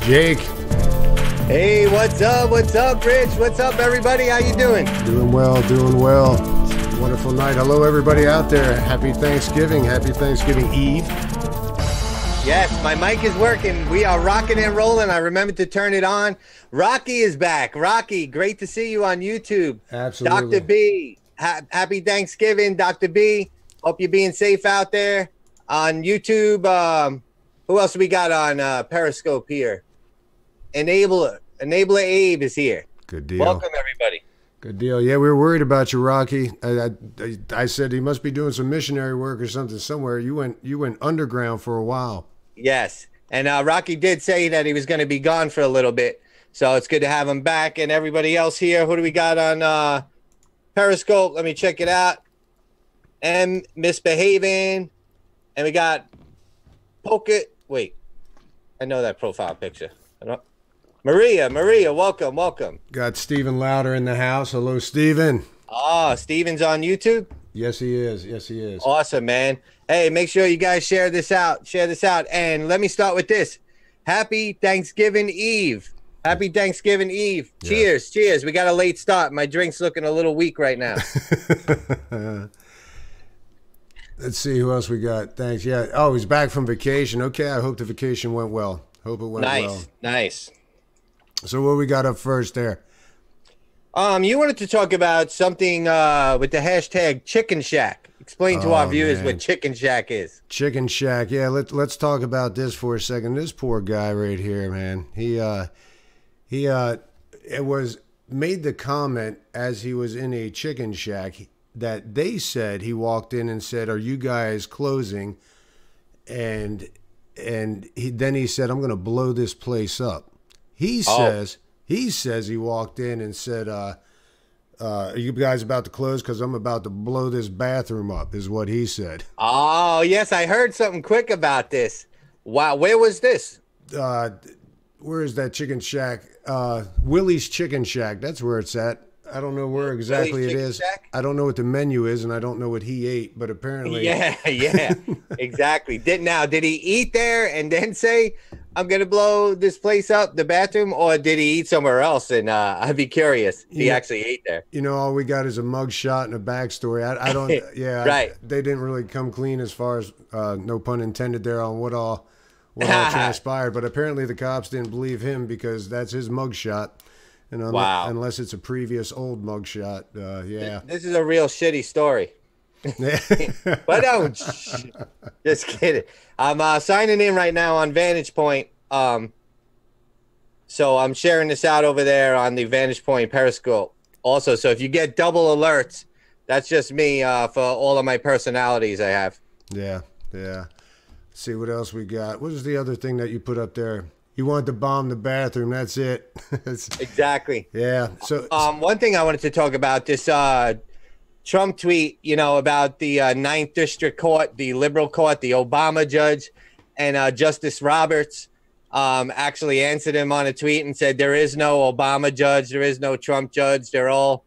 Jake. Hey, what's up? What's up, Rich? What's up, everybody? How you doing? Doing well, doing well. Wonderful night. Hello, everybody out there. Happy Thanksgiving. Happy Thanksgiving Eve. Yes, my mic is working. We are rocking and rolling. I remembered to turn it on. Rocky is back. Rocky, great to see you on YouTube. Absolutely. Dr. B, happy Thanksgiving, Dr. B. Hope you're being safe out there on YouTube. Who else we got on Periscope here? Enabler Abe is here. Good deal. Welcome, everybody. Good deal. Yeah, we were worried about you, Rocky. I said he must be doing some missionary work or something somewhere. You went underground for a while. Yes, and Rocky did say that he was going to be gone for a little bit, so it's good to have him back. And everybody else here, who do we got on Periscope? Let me check it out. M Misbehaving, and we got Pocket. Wait, I know that profile picture. Maria, welcome. Got Stephen Louder in the house. Hello, Stephen. Oh, Steven's on YouTube? Yes, he is. Yes, he is. Awesome, man. Hey, make sure you guys share this out. And let me start with this. Happy Thanksgiving Eve. Happy Thanksgiving Eve. Yeah. Cheers. We got a late start. My drink's looking a little weak right now. Let's see who else we got. Thanks. Yeah. Oh, he's back from vacation. Okay. I hope the vacation went well. Hope it went well. Nice. So what we got up first there? You wanted to talk about something with the hashtag Chicken Shack. Explain to our viewers what Chicken Shack is. Chicken Shack. Yeah, let's talk about this for a second. This poor guy right here, man. It was made the comment as he was in a chicken shack that they said he walked in and said, "Are you guys closing?" And then he said, "I'm going to blow this place up." He says he walked in and said, "Are you guys about to close? Because I'm about to blow this bathroom up," is what he said. Oh, yes, I heard something quick about this. Wow, where was this? Where is that chicken shack? Willie's Chicken Shack. That's where it's at. I don't know where exactly it is. Shack? I don't know what the menu is, and I don't know what he ate, but apparently... Yeah, exactly. Did he eat there and then say, "I'm going to blow this place up, the bathroom," or did he eat somewhere else? And I'd be curious if he actually ate there. You know, all we got is a mug shot and a backstory. I don't... Yeah, right. They didn't really come clean as far as, no pun intended there, on what all transpired, but apparently the cops didn't believe him because that's his mug shot. And unless it's a previous old mugshot, yeah. This is a real shitty story. But don't. Just kidding. I'm signing in right now on Vantage Point. So I'm sharing this out over there on the Vantage Point Periscope. Also, so if you get double alerts, that's just me for all of my personalities I have. Yeah. Let's see what else we got. What is the other thing that you put up there? You wanted to bomb the bathroom. That's it. Exactly. Yeah. So, one thing I wanted to talk about this Trump tweet, about the 9th District Court, the liberal court, the Obama judge, and Justice Roberts actually answered him on a tweet and said there is no Obama judge, there is no Trump judge. They're all,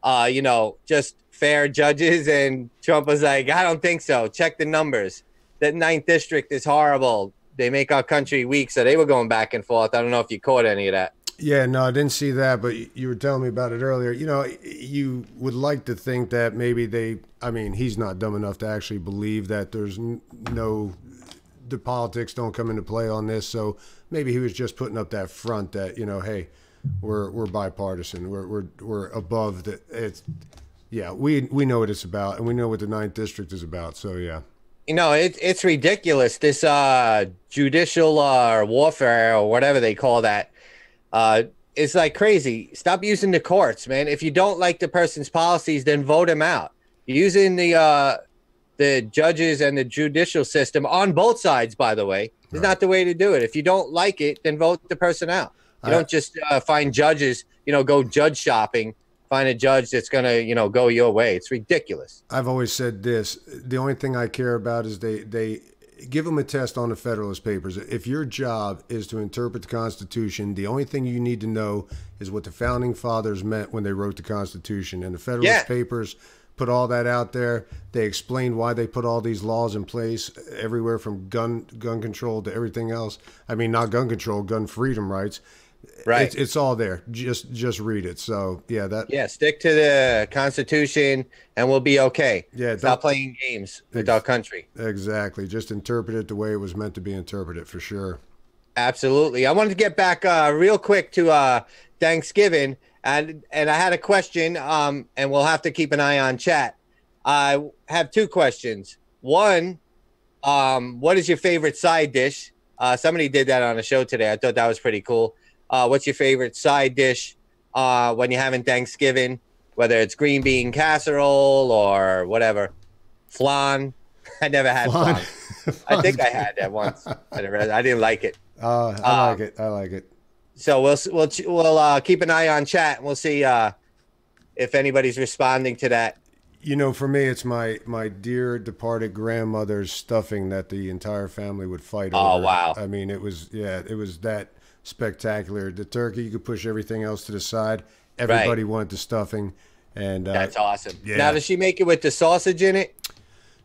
just fair judges. And Trump was like, "I don't think so. Check the numbers. That 9th District is horrible. They make our country weak." So they were going back and forth. I don't know if you caught any of that. Yeah, no, I didn't see that, but you were telling me about it earlier. You would like to think that maybe he's not dumb enough to actually believe that there's the politics don't come into play on this. So maybe he was just putting up that front that, hey, we're bipartisan. We're above the, we know what it's about, and we know what the 9th District is about. So, yeah. It's ridiculous. This judicial warfare or whatever they call that. It's like crazy. Stop using the courts, man. If you don't like the person's policies, then vote him out. Using the judges and the judicial system on both sides, by the way, is not the way to do it. If you don't like it, then vote the person out. You don't just find judges, go judge shopping. Find a judge that's going to, go your way. It's ridiculous. I've always said this. The only thing I care about is they give them a test on the Federalist Papers. If your job is to interpret the Constitution, the only thing you need to know is what the Founding Fathers meant when they wrote the Constitution. And the Federalist Papers put all that out there. They explained why they put all these laws in place, everywhere from gun control to everything else. I mean, not gun control, gun freedom rights. Right. It's all there. Just read it. So Yeah, stick to the Constitution and we'll be okay. Yeah, Stop playing games with our country. Exactly. Just interpret it the way it was meant to be interpreted, for sure. Absolutely. I wanted to get back real quick to Thanksgiving, and I had a question, and we'll have to keep an eye on chat. I have two questions. One, what is your favorite side dish? Somebody did that on a show today. I thought that was pretty cool. What's your favorite side dish when you're having Thanksgiving, whether it's green bean casserole or whatever? Flan. I never had flan. I think I had that once. I didn't like it. I like it. I like it. So we'll keep an eye on chat, and we'll see if anybody's responding to that. You know, for me, it's my dear departed grandmother's stuffing that the entire family would fight over. Oh, wow. I mean, it was that spectacular. The turkey, you could push everything else to the side. Everybody wanted the stuffing, and that's awesome. Yeah. Now, does she make it with the sausage in it?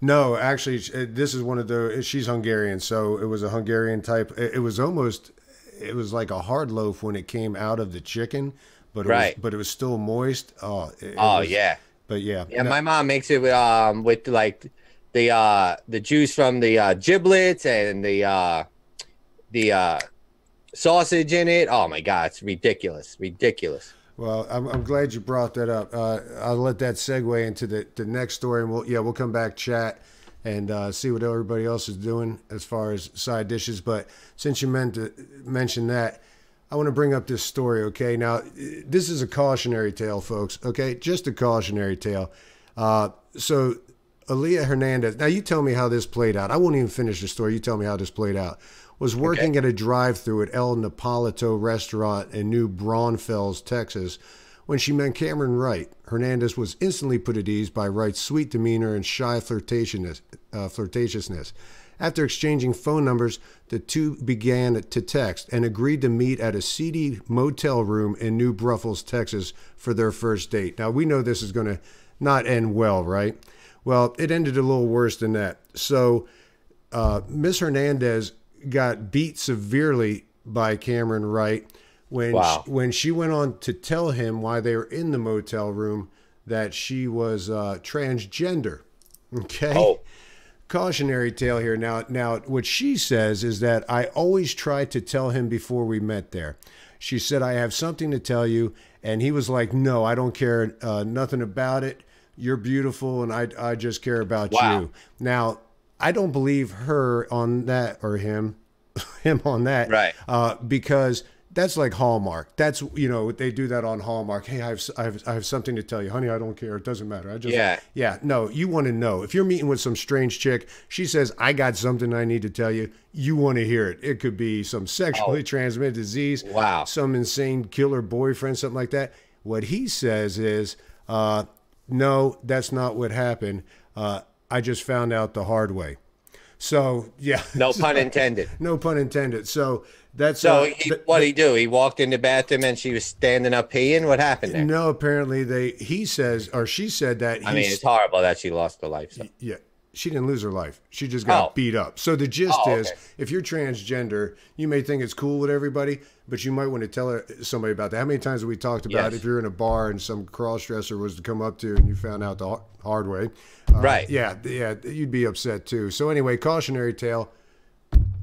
No, actually, this is one of the. She's Hungarian, so it was a Hungarian type. It was like a hard loaf when it came out of the chicken, but it was still moist. Yeah. But yeah. Yeah, my mom makes it with like the juice from the giblets and the sausage in it. Oh my God, it's ridiculous. Well, I'm glad you brought that up. I'll let that segue into the next story, and we'll come back, chat, and see what everybody else is doing as far as side dishes. But since you mention that, I want to bring up this story. Okay, now this is a cautionary tale, folks. Okay, just a cautionary tale. So Aaliyah Hernandez. Now you tell me how this played out. I won't even finish the story. You tell me how this played out. Was working at a drive-thru at El Napolito restaurant in New Braunfels, Texas, when she met Cameron Wright. Hernandez was instantly put at ease by Wright's sweet demeanor and shy flirtatiousness. After exchanging phone numbers, the two began to text and agreed to meet at a seedy motel room in New Braunfels, Texas, for their first date. Now, we know this is going to not end well, right? Well, it ended a little worse than that. So, Miss Hernandez got beat severely by Cameron Wright when she went on to tell him why they were in the motel room that she was transgender. Okay. Oh. Cautionary tale here. Now, what she says is that I always tried to tell him before we met there. She said, I have something to tell you. And he was like, no, I don't care nothing about it. You're beautiful. And I just care about you. Now, I don't believe her on that, or him on that. Right. Because that's like Hallmark. That's, they do that on Hallmark. Hey, I have something to tell you. Honey, I don't care. It doesn't matter. Yeah. No, you want to know. If you're meeting with some strange chick, she says, I got something I need to tell you. You want to hear it. It could be some sexually transmitted disease. Wow. Some insane killer boyfriend, something like that. What he says is, no, that's not what happened. I just found out the hard way. So, yeah. No pun intended. No pun intended. So, that's... So, what'd he do? He walked in the bathroom and she was standing up peeing? What happened there? No, apparently she said that... I mean, it's horrible that she lost her life. So. Yeah. She didn't lose her life. She just got beat up. So the gist is, okay. If you're transgender, you may think it's cool with everybody, but you might want to tell somebody about that. How many times have we talked about if you're in a bar and some cross-dresser was to come up to you and you found out the hard way? Right. Yeah, you'd be upset too. So anyway, cautionary tale.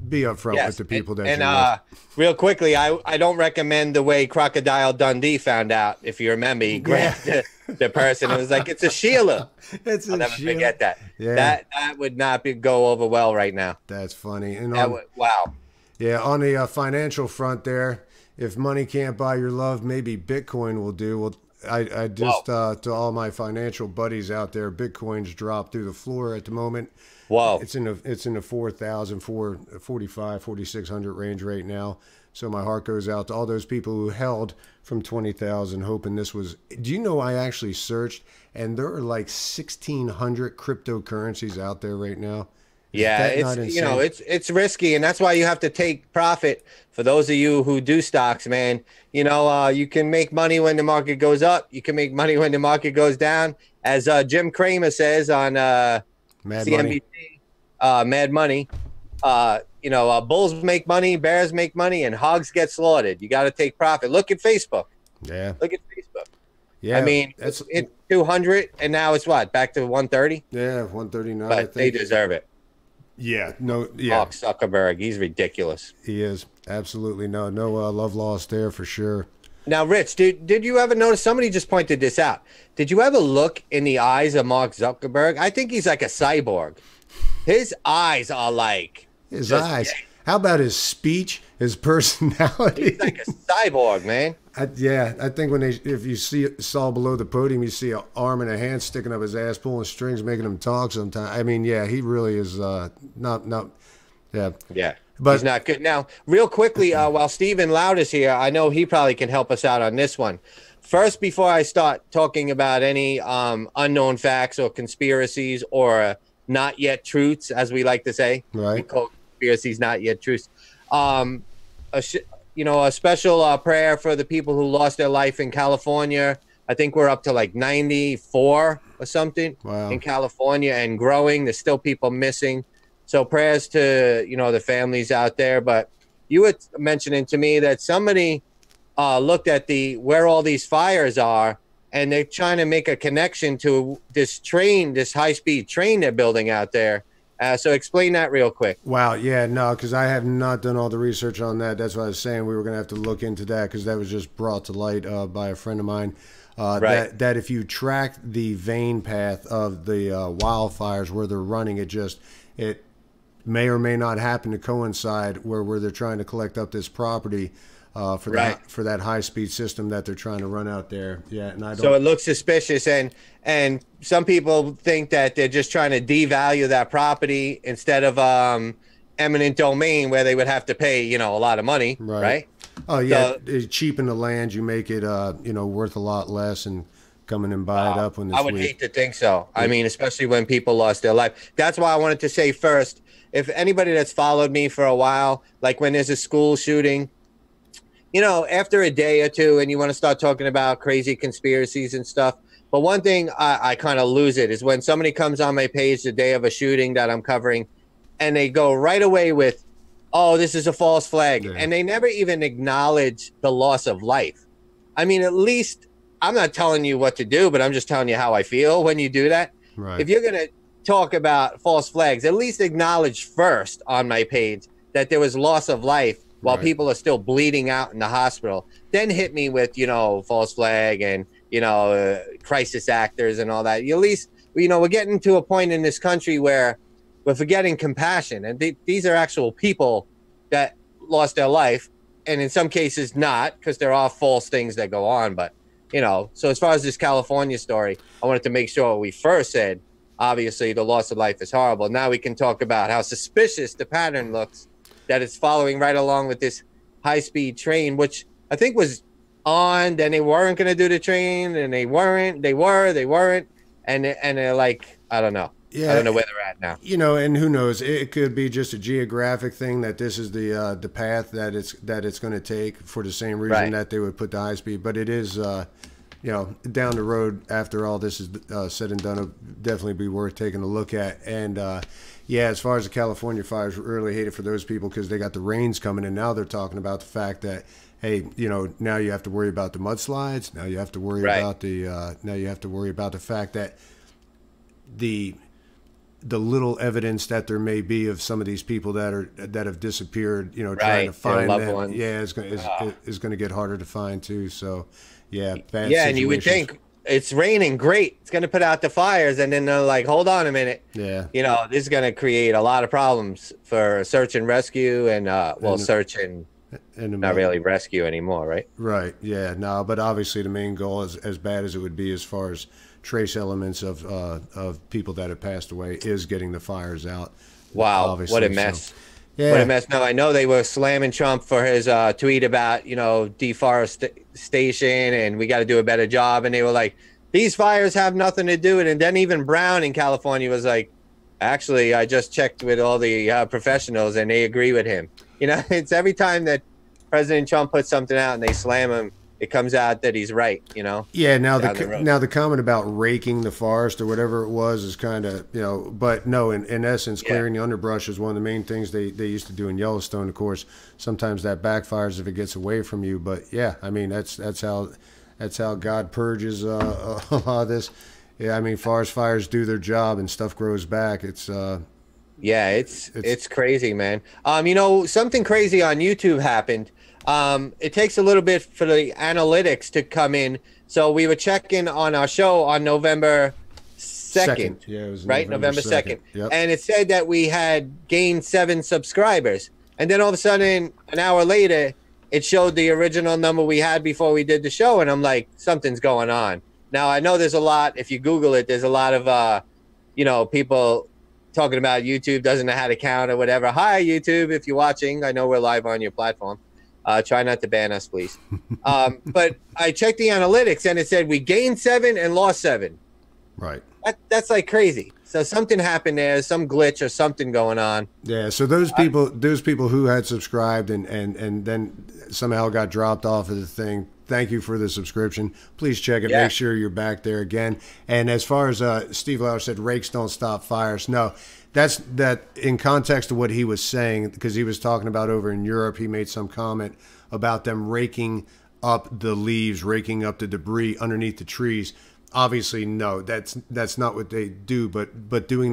Be upfront with the people that you're with. Real quickly, I don't recommend the way Crocodile Dundee found out. If you remember, he grabbed the person and was like, "It's a Sheila." I'll never forget that. Yeah. That would not go over well right now. That's funny. And wow. Yeah, on the financial front, there, if money can't buy your love, maybe Bitcoin will do. Well, I just to all my financial buddies out there, Bitcoin's dropped through the floor at the moment. Whoa. It's in the 4,000, 4,500, 4,600 range right now. So my heart goes out to all those people who held from 20,000 hoping this was... Do you know I actually searched and there are like 1,600 cryptocurrencies out there right now? Is Yeah, that it's not insane? it's risky, and that's why you have to take profit. For those of you who do stocks, man, you can make money when the market goes up. You can make money when the market goes down. As Jim Cramer says on Mad money. CNBC, Mad Money, bulls make money, bears make money, and hogs get slaughtered. You got to take profit. Look at Facebook. Yeah. Look at Facebook. I Yeah. mean, That's it's 200, and now it's what, back to 130? yeah, 139, I But they think. deserve it. Yeah. No. Yeah. Mark Zuckerberg, he's ridiculous. He is absolutely no love lost there for sure. Now, Rich, did you ever notice, somebody just pointed this out? Did you ever look in the eyes of Mark Zuckerberg? I think he's like a cyborg. His eyes are like His just, eyes. How about his speech, his personality? he's like a cyborg, man. I think if you saw below the podium, you see an arm and a hand sticking up his ass, pulling strings, making him talk. Sometimes, I mean, yeah, he really is not. Yeah, Yeah, but he's not good. Now, real quickly, while Stephen Loud is here, I know he probably can help us out on this one. First, before I start talking about any unknown facts or conspiracies or not yet truths, as we like to say, right. we call conspiracies not yet truths. A special prayer for the people who lost their life in California. I think we're up to like 94 or something in California and growing. There's still people missing. So prayers to, the families out there. But you were mentioning to me that somebody looked at where all these fires are, and they're trying to make a connection to this high-speed train they're building out there. So explain that real quick. Wow, yeah, no, because I have not done all the research on that. That's why I was saying we were going to have to look into that, because that was just brought to light by a friend of mine. Right. That if you track the vein path of the wildfires where they're running, it may or may not happen to coincide where they're trying to collect up this property for that high speed system that they're trying to run out there. Yeah, and I don't. So it looks suspicious, and some people think that they're just trying to devalue that property instead of eminent domain, where they would have to pay a lot of money, right? Oh yeah, cheapen the land, you make it worth a lot less, and come in and buy it up when I would hate to think so. I mean, especially when people lost their life. That's why I wanted to say first, if anybody that's followed me for a while, like when there's a school shooting, after a day or two, and you want to start talking about crazy conspiracies and stuff. But one thing I kind of lose it is when somebody comes on my page the day of a shooting that I'm covering, and they go right away with, oh, this is a false flag. Yeah. And they never even acknowledge the loss of life. I mean, at least I'm not telling you what to do, but I'm just telling you how I feel when you do that. Right. If you're going to talk about false flags, at least acknowledge first on my page that there was loss of life while people are still bleeding out in the hospital. Then hit me with, false flag and, crisis actors and all that. At least, we're getting to a point in this country where we're forgetting compassion. And these are actual people that lost their life. And in some cases not, because there are false things that go on. But, so as far as this California story, I wanted to make sure we first said, obviously, the loss of life is horrible. Now we can talk about how suspicious the pattern looks, that it's following right along with this high-speed train, which I think was on, then they weren't going to do the train, and they weren't, they weren't, and they're like, I don't know. Yeah, I don't know where they're at now. And who knows? It could be just a geographic thing, that this is the path that it's going to take, for the same reason that they would put the high speed. But it is, down the road after all this is said and done, it'll definitely be worth taking a look at. And as far as the California fires, really hate it for those people, because they got the rains coming, and now they're talking about the fact that, hey, now you have to worry about the mudslides. Now you have to worry about the fact that the little evidence that there may be of some of these people that have disappeared, trying to find them, ones. is going to get harder to find too. So, bad situations. And you would think it's raining, great, it's going to put out the fires, and then they're like, hold on a minute, this is going to create a lot of problems for search and rescue, and search and not really rescue anymore, right? Right. Yeah. No, but obviously the main goal is, as bad as it would be as far as trace elements of people that have passed away, is getting the fires out. Wow, obviously. What a mess. So, what a mess. Now, I know they were slamming Trump for his tweet about, deforestation, and we got to do a better job. And they were like, these fires have nothing to do with it. And then even Brown in California was like, Actually, I just checked with all the professionals, and they agree with him. You know, it's every time that President Trump puts something out and they slam him, it comes out that he's right. You know. Yeah. Road. Now the comment about raking the forest or whatever it was is kind of, you know, but no, in essence, clearing the underbrush is one of the main things they used to do in Yellowstone. Of course, sometimes that backfires if it gets away from you. But yeah, I mean that's how God purges a lot of this. Yeah, I mean, forest fires do their job and stuff grows back. Yeah, it's crazy, man. You know, something crazy on YouTube happened. It takes a little bit for the analytics to come in. So we were checking on our show on November 2nd. Yeah, it was right, November 2nd. Yep. And it said that we had gained 7 subscribers. And then all of a sudden, an hour later, it showed the original number we had before we did the show. And I'm like, something's going on. Now, I know there's a lot, if you Google it, there's a lot of, you know, people talking about YouTube doesn't know how to count or whatever. Hi, YouTube, if you're watching. I know we're live on your platform. Try not to ban us, please. But I checked the analytics, and it said we gained 7 and lost 7. Right. That's like crazy. So something happened there, some glitch or something going on. Yeah, so those people who had subscribed and then somehow got dropped off of the thing, thank you for the subscription. Please check it. Yeah. Make sure you're back there again. And as far as Steve Lauer said, rakes don't stop fires. No, that's in context of what he was saying, because he was talking about over in Europe, he made some comment about them raking up the leaves, raking up the debris underneath the trees. Obviously, no, that's not what they do. But doing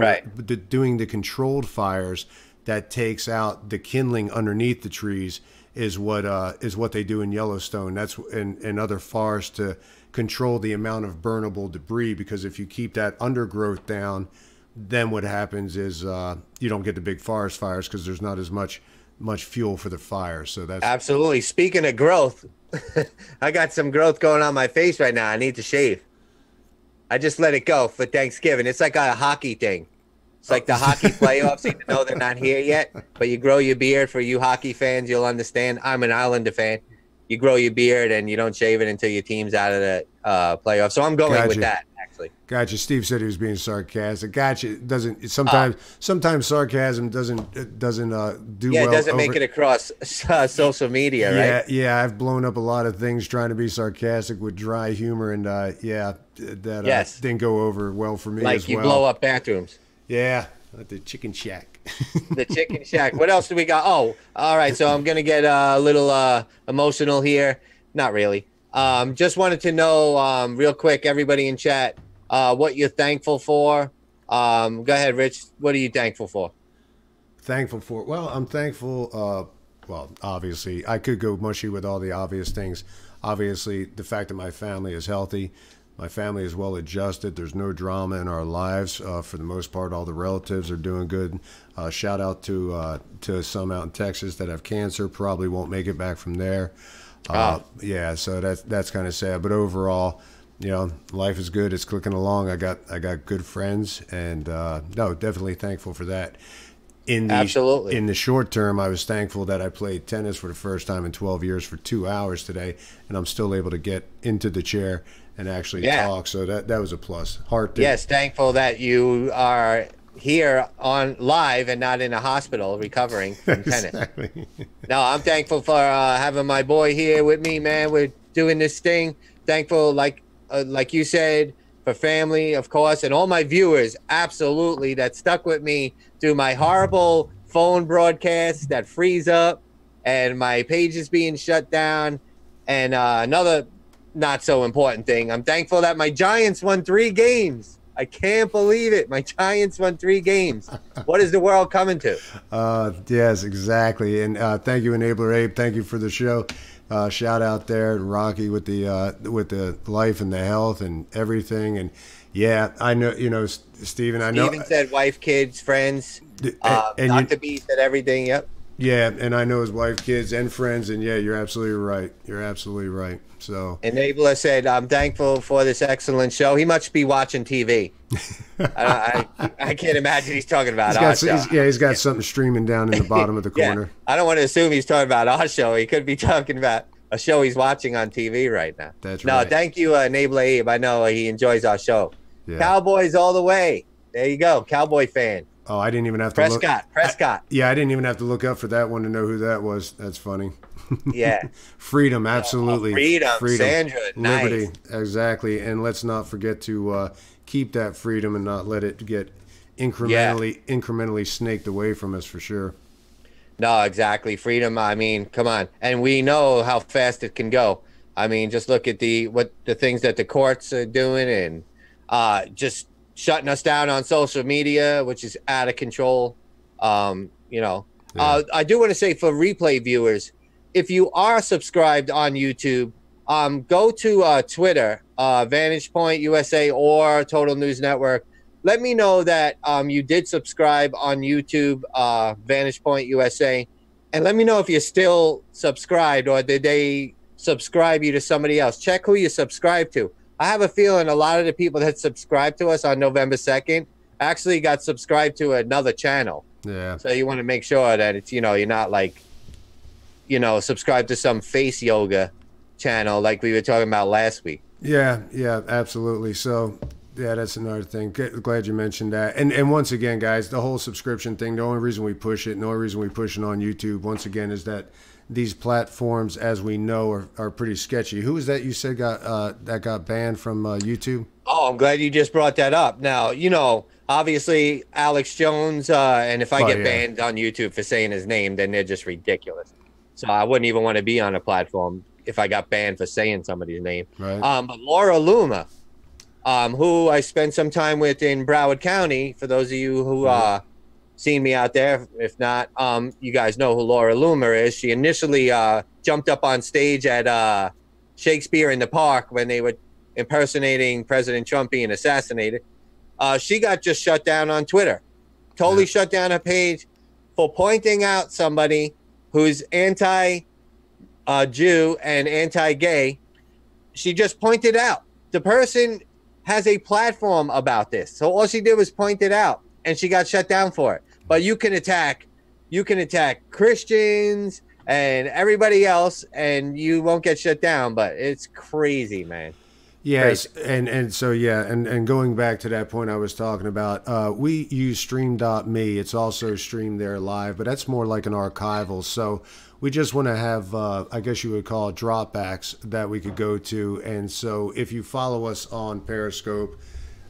doing the controlled fires that takes out the kindling underneath the trees is what they do in Yellowstone. That's in other forests to control the amount of burnable debris, because if you keep that undergrowth down, then what happens is you don't get the big forest fires because there's not as much fuel for the fire. So that's absolutely. Speaking of growth, I got some growth going on my face right now. I need to shave. I just let it go for Thanksgiving. It's like a hockey thing. It's like the hockey playoffs, even though they're not here yet. But you grow your beard. For you hockey fans, you'll understand. I'm an Islander fan. You grow your beard and you don't shave it until your team's out of the playoffs. So I'm going with that, actually. Gotcha. Steve said he was being sarcastic. Gotcha. It doesn't sometimes sarcasm doesn't do well. Yeah, it doesn't make it across social media, right? Yeah. I've blown up a lot of things trying to be sarcastic with dry humor, and that didn't go over well for me. Like as well. You blow up bathrooms. Yeah, like the chicken shack. The chicken shack. What else do we got? Oh, all right. So I'm gonna get a little emotional here. Not really. Just wanted to know real quick, everybody in chat, what you're thankful for. Go ahead, Rich. What are you thankful for? Thankful for? Well, I'm thankful. Well, obviously, I could go mushy with all the obvious things. Obviously, the fact that my family is healthy. My family is well adjusted. There's no drama in our lives. For the most part, all the relatives are doing good. Shout out to some out in Texas that have cancer. Probably won't make it back from there. Yeah, so that's kind of sad. But overall, you know, life is good. It's clicking along. I got good friends, and no, definitely thankful for that. Absolutely. In the short term, I was thankful that I played tennis for the first time in 12 years for 2 hours today, and I'm still able to get into the chair and actually talk. So that was a plus. Yes, thankful that you are here on live and not in a hospital recovering from tennis. Exactly. No, I'm thankful for having my boy here with me, man. We're doing this thing. Thankful, like you said, for family, of course, and all my viewers, absolutely, that stuck with me through my horrible phone broadcasts that freeze up and my pages being shut down. And another not so important thing, I'm thankful that my Giants won 3 games. I can't believe it. My Giants won 3 games. What is the world coming to? Yes, exactly. And thank you, Enabler Abe. Thank you for the show. Shout out there to Rocky with the life and the health and everything. And yeah, I know, you know, Steven, I know. Steven said wife, kids, friends. And Dr. B said everything. Yep. Yeah, and I know his wife, kids, and friends, and yeah, you're absolutely right. You're absolutely right. So Enabler said, "I'm thankful for this excellent show." He must be watching TV. I can't imagine he's talking about our show. He's got something streaming down in the bottom of the corner. Yeah. I don't want to assume he's talking about our show. He could be talking about a show he's watching on TV right now. That's right. No, thank you, Enabler Abe. I know he enjoys our show. Yeah. Cowboys all the way. There you go, Cowboy fan. Oh, I didn't even have to look. Prescott. Yeah, I didn't even have to look up for that one to know who that was. That's funny. Yeah. Freedom, absolutely. Freedom, Sandra, liberty, nice. exactly. And let's not forget to keep that freedom and not let it get Yeah. incrementally snaked away from us, for sure. No, exactly. Freedom. I mean, come on. And we know how fast it can go. I mean, just look at the things that the courts are doing, and just shutting us down on social media, which is out of control. You know, I do want to say for replay viewers, if you are subscribed on YouTube, go to Twitter, Vantage Point USA or Total News Network. Let me know that you did subscribe on YouTube, Vantage Point USA, and let me know if you're still subscribed or did they subscribe you to somebody else. Check who you subscribe to. I have a feeling a lot of the people that subscribed to us on November 2nd actually got subscribed to another channel. Yeah. So you want to make sure that it's, you're not like, subscribe to some face yoga channel like we were talking about last week. Yeah, absolutely. So, yeah, that's another thing. Glad you mentioned that. And once again, guys, the whole subscription thing, the only reason we push it, and the only reason we push it on YouTube, once again, is that these platforms, as we know, are pretty sketchy. Who was that you said got banned from YouTube? Oh, I'm glad you just brought that up. Now, obviously Alex Jones, and if I get banned on YouTube for saying his name, then they're just ridiculous. So I wouldn't even want to be on a platform if I got banned for saying somebody's name. Right. But Laura Luma, who I spent some time with in Broward County, for those of you who seen me out there, if not, you guys know who Laura Luma is. She initially jumped up on stage at Shakespeare in the Park when they were impersonating President Trump being assassinated. She got just shut down on Twitter. Totally shut down her page for pointing out somebody who's anti-Jew and anti-gay. She just pointed out the person has a platform about this. So all she did was point it out, and she got shut down for it. But you can attack Christians and everybody else, and you won't get shut down. But it's crazy, man. Yes, and so and going back to that point I was talking about, we use stream.me. It's also streamed there live, but that's more like an archival. So we just want to have, I guess you would call it, dropbacks that we could go to. And so if you follow us on Periscope,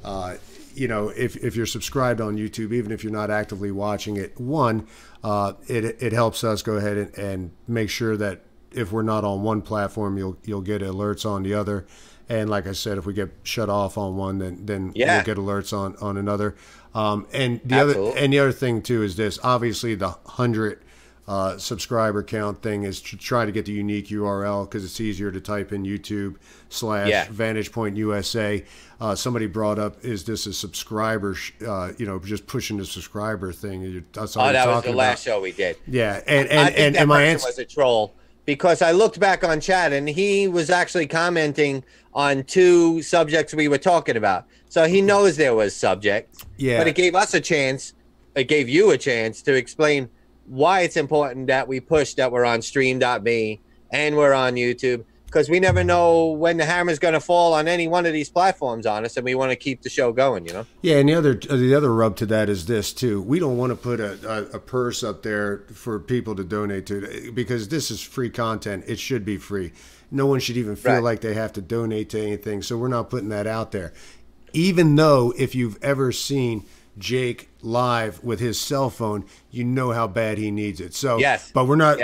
if you're subscribed on YouTube, even if you're not actively watching it, it helps us go ahead and make sure that if we're not on one platform, you'll get alerts on the other. And like I said, if we get shut off on one, then we'll get alerts on another. And the other thing too is this. Obviously, the 100 subscriber count thing is to try to get the unique URL because it's easier to type in YouTube/Vantage Point USA. Somebody brought up, is this a subscriber? Just pushing the subscriber thing. That's all that was the last show we did. Yeah, and my answer was a troll. Because I looked back on chat and he was actually commenting on two subjects we were talking about. So he knows there was subjects. Yeah. But it gave us a chance. It gave you a chance to explain why it's important that we push that we're on stream.me and we're on YouTube. Because we never know when the hammer's going to fall on any one of these platforms on us, and we want to keep the show going, Yeah, and the other rub to that is this, too. We don't want to put a purse up there for people to donate to, because this is free content. It should be free. No one should even feel like they have to donate to anything, so we're not putting that out there. Even though if you've ever seen Jake live with his cell phone, you know how bad he needs it. So but we're not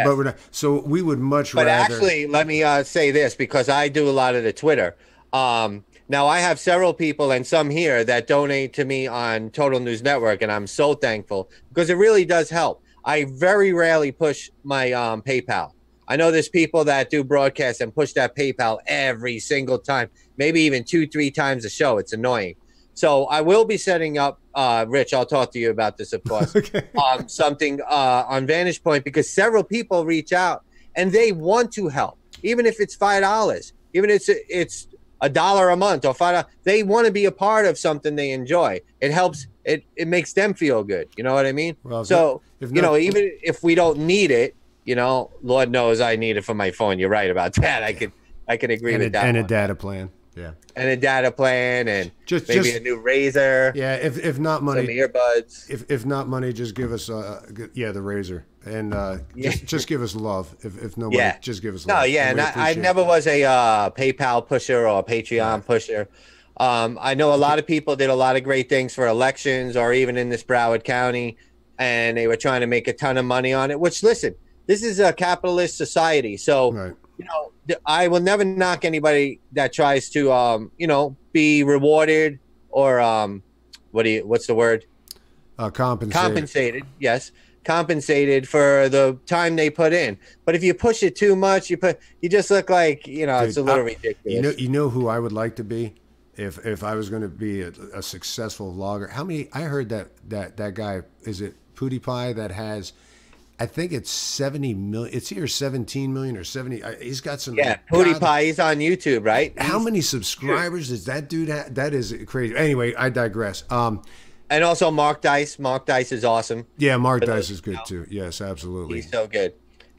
so we would much rather. But actually, let me say this, because I do a lot of the Twitter. Now I have several people and some here that donate to me on Total News Network, and I'm so thankful because it really does help. I very rarely push my PayPal. I know there's people that do broadcasts and push that PayPal every single time, maybe even 2-3 times a show. It's annoying. So I will be setting up, Rich, I'll talk to you about this, of course, something on Vantage Point, because several people reach out and they want to help, even if it's $5, even if it's $1 a month or $5. They want to be a part of something they enjoy. It helps. It makes them feel good. You know what I mean? Well, so, even if we don't need it, Lord knows I need it for my phone. You're right about that. I could agree with that. And a data plan. Yeah. and a data plan, and maybe Just a new razor, yeah. If not some money, earbuds. if not money, just give us yeah, the razor, and Yeah. just give us love. If no money, Yeah. just give us No, love, yeah, and and we I appreciate it. never was a PayPal pusher or a Right. Patreon pusher. I know a lot of people did a lot of great things for elections or even in this Broward County, and they were trying to make a ton of money on it. Which, listen, this is a capitalist society, so Right. I will never knock anybody that tries to, be rewarded or what's the word? Compensated. Compensated, yes, compensated for the time they put in. But if you push it too much, you just look like, it's Dude, a little ridiculous. you know who I would like to be if I was going to be a successful vlogger. How many? I heard that guy, is it PewDiePie, that has, I think it's 70 million. It's either 17 million or 70. He's got some. Yeah, God, PewDiePie, he's on YouTube, right? how He's many subscribers does that dude have? That is crazy. Anyway, I digress. And also Mark Dice. Mark Dice is awesome. Yeah, Mark For Dice those is who good know. too. Yes, absolutely. He's so good.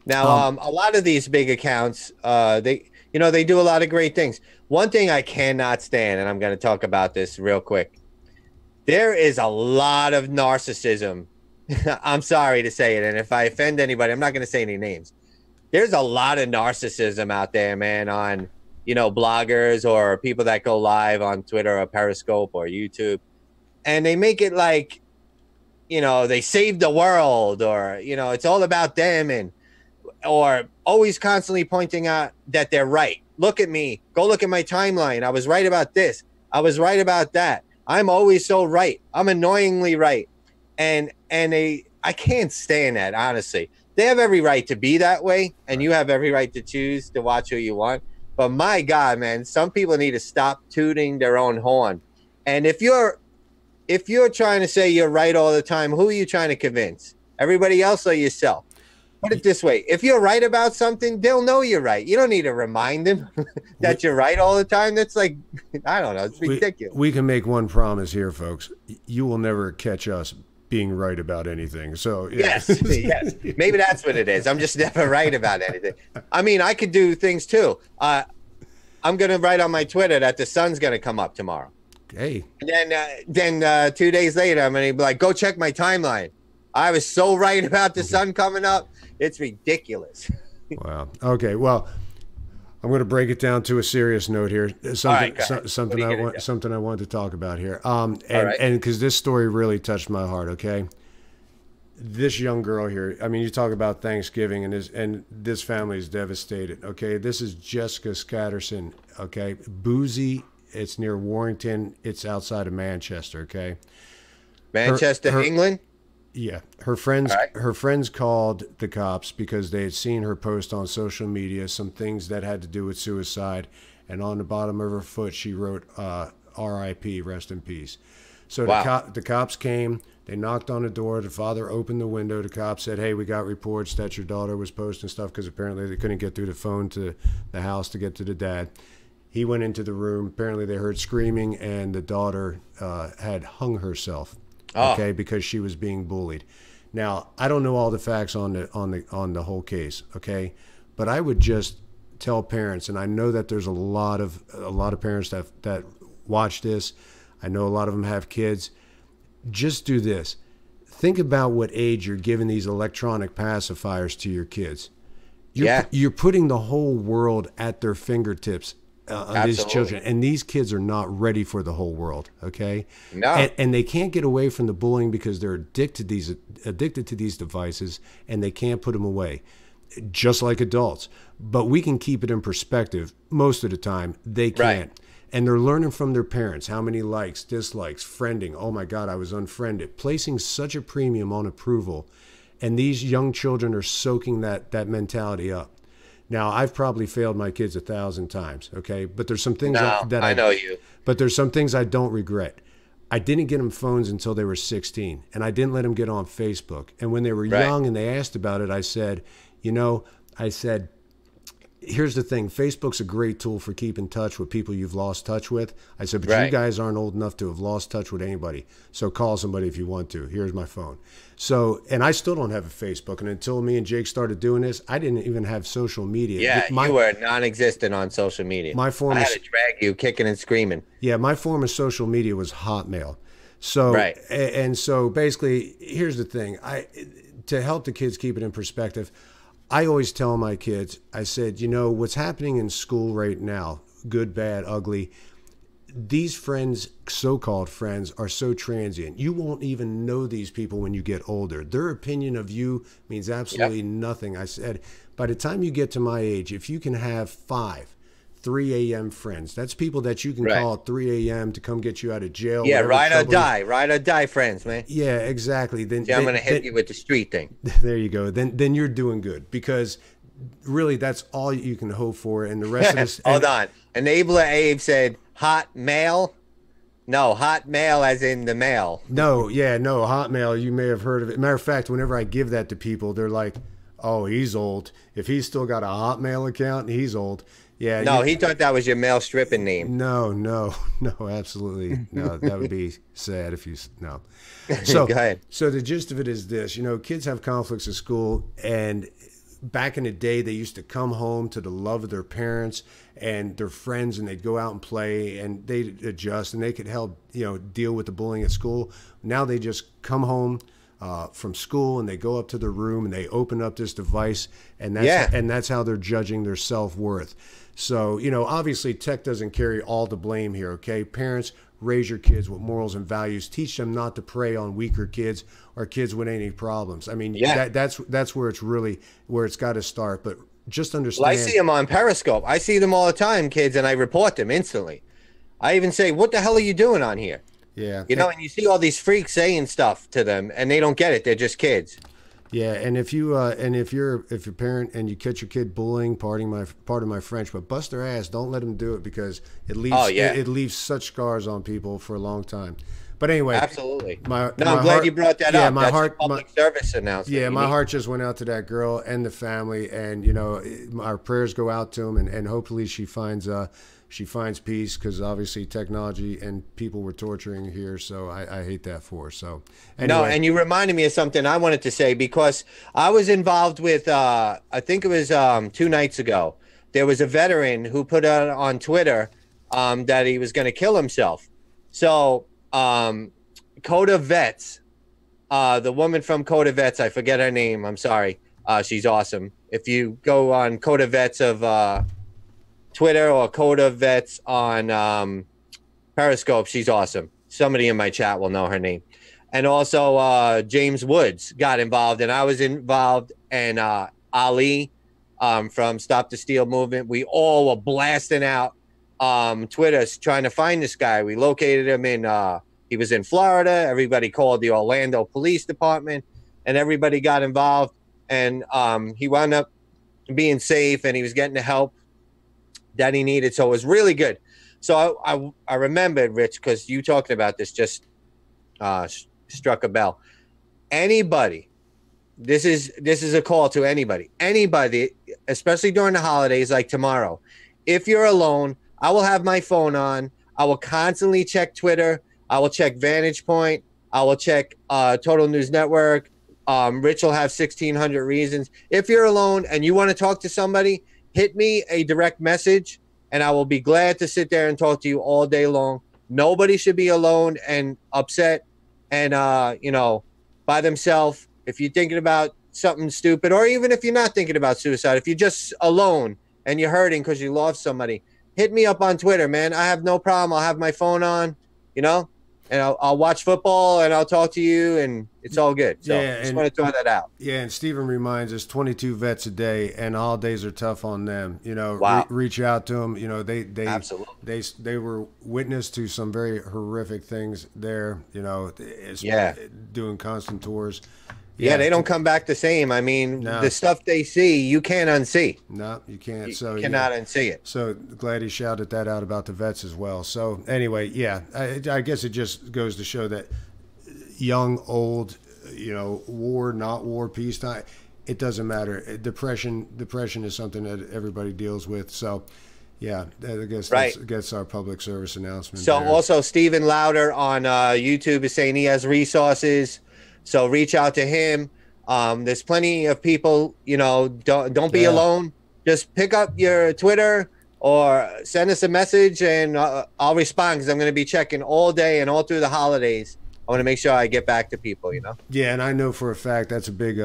Now, Um, a lot of these big accounts, they do a lot of great things. One thing I cannot stand, and I'm going to talk about this real quick. There is a lot of narcissism. I'm sorry to say it, and if I offend anybody, I'm not going to say any names. There's a lot of narcissism out there, man, on, bloggers or people that go live on Twitter or Periscope or YouTube, and they make it like, they saved the world, or, it's all about them, and or always constantly pointing out that they're right. Look at me. Go look at my timeline. I was right about this. I was right about that. I'm always so right. I'm annoyingly right. And I can't stand that, honestly. They have every right to be that way, and you have every right to choose to watch who you want. But my God, man, some people need to stop tooting their own horn. And if you're trying to say you're right all the time, who are you trying to convince? Everybody else or yourself? Put it this way. If you're right about something, they'll know you're right. You don't need to remind them that you're right all the time. That's like, I don't know. It's ridiculous. we can make one promise here, folks. You will never catch us being right about anything. So yeah. Yes, yes. Maybe that's what it is. I'm just never right about anything. I mean, I could do things too. I'm going to write on my Twitter that the sun's going to come up tomorrow. Hey. And then 2 days later, I'm going to be like, go check my timeline. I was so right about the sun coming up. It's ridiculous. Wow. Okay. Well, I'm going to break it down to a serious note here. Something, right, something I want to talk about here. And right. and because this story really touched my heart. Okay. This young girl here. I mean, you talk about Thanksgiving, and this family is devastated. Okay. This is Jessica Scatterson. Okay. Boozy. It's near Warrington. It's outside of Manchester. Okay. Manchester, England. Yeah, her friends All right. her friends called the cops because they had seen her post on social media some things that had to do with suicide, and on the bottom of her foot she wrote R.I.P. rest in peace. So Wow. the cops came, they knocked on the door, the father opened the window, the cops said, "Hey, we got reports that your daughter was posting stuff," because apparently they couldn't get through the phone to the house to get to the dad. He went into the room, apparently they heard screaming, and the daughter had hung herself. Okay, because she was being bullied. Now, I don't know all the facts on the whole case, okay? But I would just tell parents, and I know that there's a lot of parents that watch this. I know a lot of them have kids. Just do this. Think about what age you're giving these electronic pacifiers to your kids. You're putting the whole world at their fingertips. On these children, and these kids are not ready for the whole world. Okay, No. and they can't get away from the bullying because they're addicted to these devices, and they can't put them away, just like adults. But we can keep it in perspective. Most of the time, they can't, Right. and they're learning from their parents how many likes, dislikes, friending. Oh my God, I was unfriended. Placing such a premium on approval, and these young children are soaking that mentality up. Now, I've probably failed my kids 1,000 times, okay? But there's some things that I know you. But there's some things I don't regret. I didn't get them phones until they were 16, and I didn't let them get on Facebook. And when they were Right. young and they asked about it, I said, here's the thing. Facebook's a great tool for keeping in touch with people you've lost touch with. I said, but you Right. guys aren't old enough to have lost touch with anybody. So call somebody if you want to. Here's my phone. So, and I still don't have a Facebook. And until me and Jake started doing this, I didn't even have social media. Yeah, you were non-existent on social media. My form I had is, to drag you kicking and screaming. yeah, my form of social media was Hotmail. So, Right. and so basically, here's the thing. To help the kids keep it in perspective, I always tell my kids, I said, you know, what's happening in school right now, good, bad, ugly, these friends, so-called friends, are so transient. You won't even know these people when you get older. Their opinion of you means absolutely nothing. I said, by the time you get to my age, if you can have 3 a.m. friends, that's people that you can call at 3 a.m. to come get you out of jail. Yeah, ride or die friends, man. Yeah, exactly. Then I'm going to hit you with the street thing. There you go. Then you're doing good, because really that's all you can hope for. And the rest of this. Hold on. Enabler Abe said hot mail. No, hot mail as in the mail. No, Hotmail. You may have heard of it. Matter of fact, whenever I give that to people, they're like, "Oh, he's old. If he's still got a Hotmail account, he's old." Yeah. No, he thought that was your mail stripping name. No, absolutely no. That would be sad if you no. So Go ahead. So the gist of it is this: kids have conflicts at school, and back in the day, they used to come home to the love of their parents and their friends, and they'd go out and play, and they'd adjust, and they could help deal with the bullying at school. Now they just come home from school, and they go up to their room, and they open up this device, and that's how they're judging their self-worth. So obviously tech doesn't carry all the blame here. Okay, parents, raise your kids with morals and values. Teach them not to prey on weaker kids or kids with any problems. I mean, that's where it's got to start. But just understand. Well, I see them on Periscope. I see them all the time, kids, and I report them instantly. I even say, "What the hell are you doing on here?" Yeah. And you see all these freaks saying stuff to them, and they don't get it. They're just kids. Yeah, and if you're a parent and you catch your kid bullying, pardon my French, but bust their ass. Don't let them do it, because it leaves it leaves such scars on people for a long time. But anyway, absolutely. I'm my glad you brought that up. My heart, public service announcement. Yeah, my heart just went out to that girl and the family, and our prayers go out to them, and hopefully she finds peace, because obviously technology and people were torturing here, so I hate that for her. So anyway. No, and you reminded me of something I wanted to say, because I was involved with I think it was 2 nights ago. There was a veteran who put out on Twitter that he was going to kill himself. So Coda Vets, the woman from Coda Vets, I forget her name, I'm sorry, she's awesome. If you go on Coda Vets of Twitter or Coda Vets on Periscope, she's awesome. Somebody in my chat will know her name. And also James Woods got involved, and I was involved, and Ali from Stop the Steal movement. We all were blasting out Twitter trying to find this guy. We located him he was in Florida. Everybody called the Orlando Police Department, and everybody got involved, and he wound up being safe, and he was getting the help that he needed. So it was really good. So I remembered, Rich, because you talking about this just struck a bell. Anybody, this is a call to anybody, especially during the holidays like tomorrow. If you're alone, I will have my phone on. I will constantly check Twitter. I will check Vantage Point. I will check Total News Network. Rich will have 1,600 reasons. If you're alone and you want to talk to somebody, hit me a direct message, and I will be glad to sit there and talk to you all day long. Nobody should be alone and upset and, by themselves. If you're thinking about something stupid, or even if you're not thinking about suicide, if you're just alone and you're hurting because you lost somebody, hit me up on Twitter, man. I have no problem. I'll have my phone on, and I'll watch football, and I'll talk to you, and it's all good. So just want to throw that out. Yeah, and Stephen reminds us 22 vets a day, and holidays are tough on them. Wow. Reach out to them. They absolutely they were witness to some very horrific things there. Doing constant tours. Yeah, they don't come back the same. I mean, the stuff they see, you can't unsee. No, you can't. You cannot unsee it. So glad he shouted that out about the vets as well. So anyway, I guess it just goes to show that young, old, war, not war, peacetime, it doesn't matter. Depression is something that everybody deals with. So, yeah, I guess that's our public service announcement. So there. also Stephen Lauder on YouTube is saying he has resources. So reach out to him. There's plenty of people, you know, don't be alone. Just pick up your Twitter or send us a message and I'll respond because I'm going to be checking all day and all through the holidays. I want to make sure I get back to people, you know? Yeah, and I know for a fact that's a big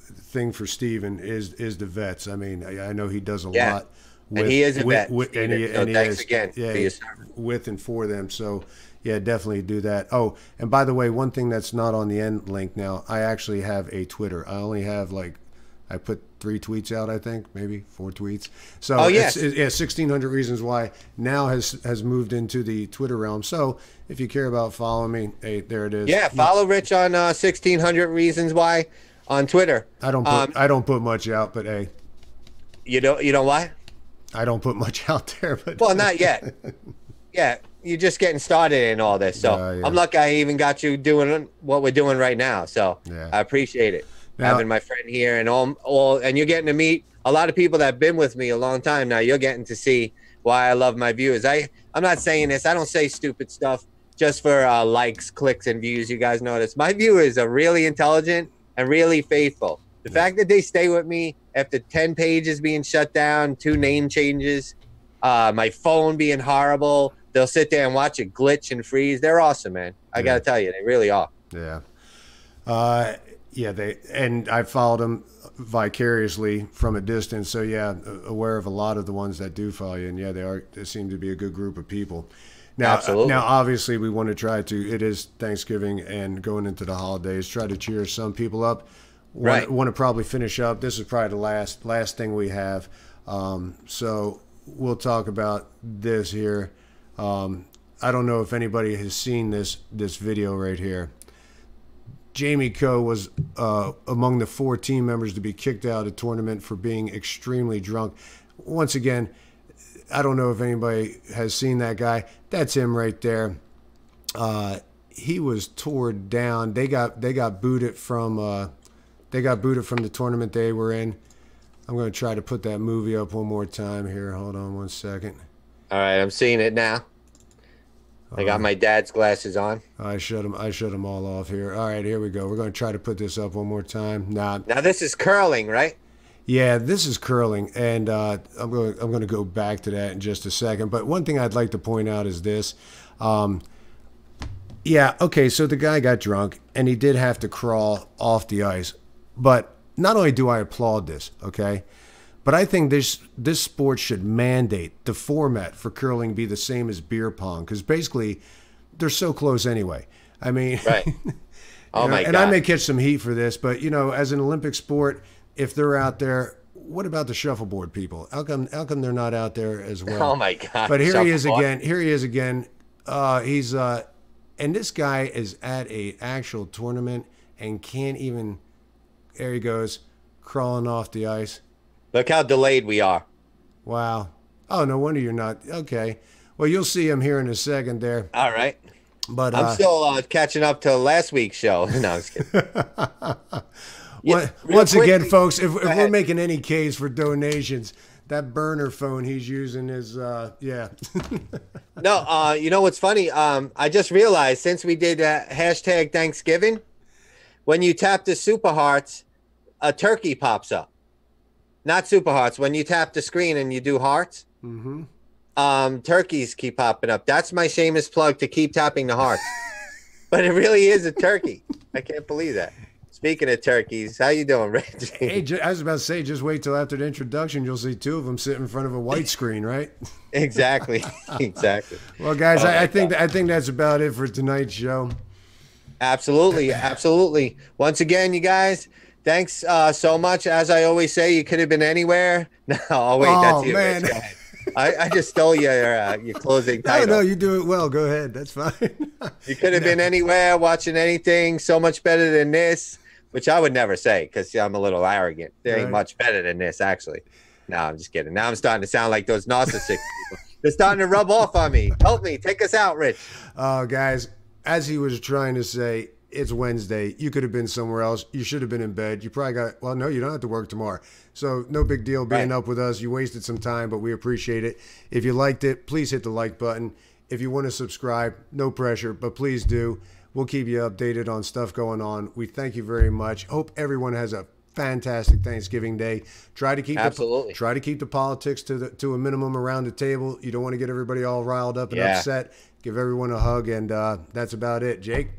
thing for Steven is the vets. I mean, I know he does a lot. And he is a vet. Thanks again for your service. With and for them. So, yeah, definitely do that. Oh, and by the way, one thing that's not on the end link now, I actually have a Twitter. I only have I put 3 tweets out, I think, maybe 4 tweets. So, yes. 1,600 Reasons Why now has moved into the Twitter realm. So, if you care about following me, hey, there it is. Yeah, follow Rich on 1,600 Reasons Why on Twitter. I don't put much out, but hey. You don't what? I don't put much out there, but well, not yet. Yeah, you're just getting started in all this. So I'm lucky I even got you doing what we're doing right now. So I appreciate it. Now, having my friend here and and you're getting to meet a lot of people that have been with me a long time now. You're getting to see why I love my viewers. I'm not saying this. I don't say stupid stuff just for likes, clicks, and views. You guys notice my viewers are really intelligent and really faithful. The fact that they stay with me after 10 pages being shut down, 2 name changes, my phone being horrible, they'll sit there and watch it glitch and freeze. They're awesome, man. I got to tell you, they really are. Yeah. And I followed them vicariously from a distance. So, yeah, aware of a lot of the ones that do follow you. And, yeah, they seem to be a good group of people. Now, obviously, we want to try to, it is Thanksgiving and going into the holidays, try to cheer some people up. Want to probably finish up. This is probably the last thing we have. So we'll talk about this here. I don't know if anybody has seen this video right here. Jamie Coe was among the 4 team members to be kicked out of the tournament for being extremely drunk. Once again, I don't know if anybody has seen that guy. That's him right there. He was torn down. They got booted from. They got booted from the tournament they were in. I'm going to try to put that movie up one more time here. Hold on one second. All right, I'm seeing it now. I got my dad's glasses on. I shut them all off here. All right, here we go. We're going to try to put this up one more time. Now this is curling, right? Yeah, this is curling, and I'm going to go back to that in just a second. But one thing I'd like to point out is this. Yeah, okay, so the guy got drunk, and he did have to crawl off the ice. But not only do I applaud this, okay, but I think this sport should mandate the format for curling be the same as beer pong, because basically they're so close anyway. I mean, right. Oh my God. And I may catch some heat for this, but as an Olympic sport, if they're out there, what about the shuffleboard people? How come they're not out there as well? Oh my God. But here he is again. He's and this guy is at a actual tournament and can't even. There he goes, crawling off the ice. Look how delayed we are. Wow. Oh, no wonder you're not. Okay. Well, you'll see him here in a second there. All right. But I'm still catching up to last week's show. No, I was kidding. Once again, folks, if we're making any case for donations, that burner phone he's using is, yeah. No, you know what's funny? I just realized since we did hashtag Thanksgiving, when you tap the super hearts, a turkey pops up. Not super hearts. When you tap the screen and you do hearts, turkeys keep popping up. That's my shameless plug to keep tapping the hearts. But it really is a turkey. I can't believe that. Speaking of turkeys, how you doing, Rich? Hey, I was about to say, just wait till after the introduction. You'll see 2 of them sitting in front of a white screen, right? Exactly. Exactly. Well, guys, I think that's about it for tonight's show. Absolutely. Absolutely. Once again, you guys, thanks so much. As I always say, you could have been anywhere. No, that's you. Man. I just stole your closing title. No, you do it well. Go ahead. That's fine. You could have been anywhere, watching anything so much better than this, which I would never say because I'm a little arrogant. There ain't much better than this, actually. No, I'm just kidding. Now I'm starting to sound like those narcissistic people. They're starting to rub off on me. Help me. Take us out, Rich. Guys. As he was trying to say, It's Wednesday. You could have been somewhere else. You should have been in bed. You probably got, well, no, you don't have to work tomorrow. So no big deal being up with us. You wasted some time, but we appreciate it. If you liked it, please hit the like button. If you want to subscribe, no pressure, but please do. We'll keep you updated on stuff going on. We thank you very much. Hope everyone has a fantastic Thanksgiving Day. Try to keep the politics to a minimum around the table. You don't want to get everybody all riled up and upset. Give everyone a hug, and that's about it. Jake?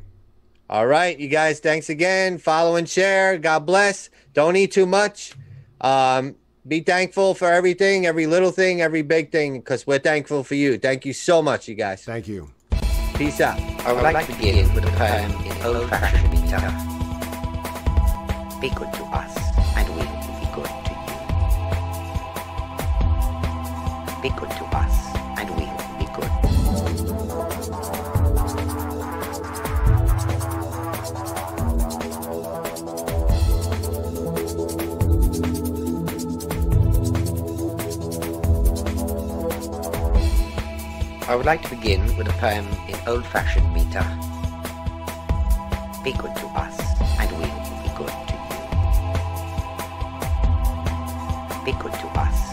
All right, you guys, thanks again. Follow and share. God bless. Don't eat too much. Be thankful for everything, every little thing, every big thing, because we're thankful for you. Thank you so much, you guys. Thank you. Peace out. I would like to begin with a poem in old-fashioned meter. Be good to us, and we will be good to you. Be good to us, and we will be good. I would like to begin with a poem in old-fashioned meter. Be good to us, and we will be good to you. Be good to us,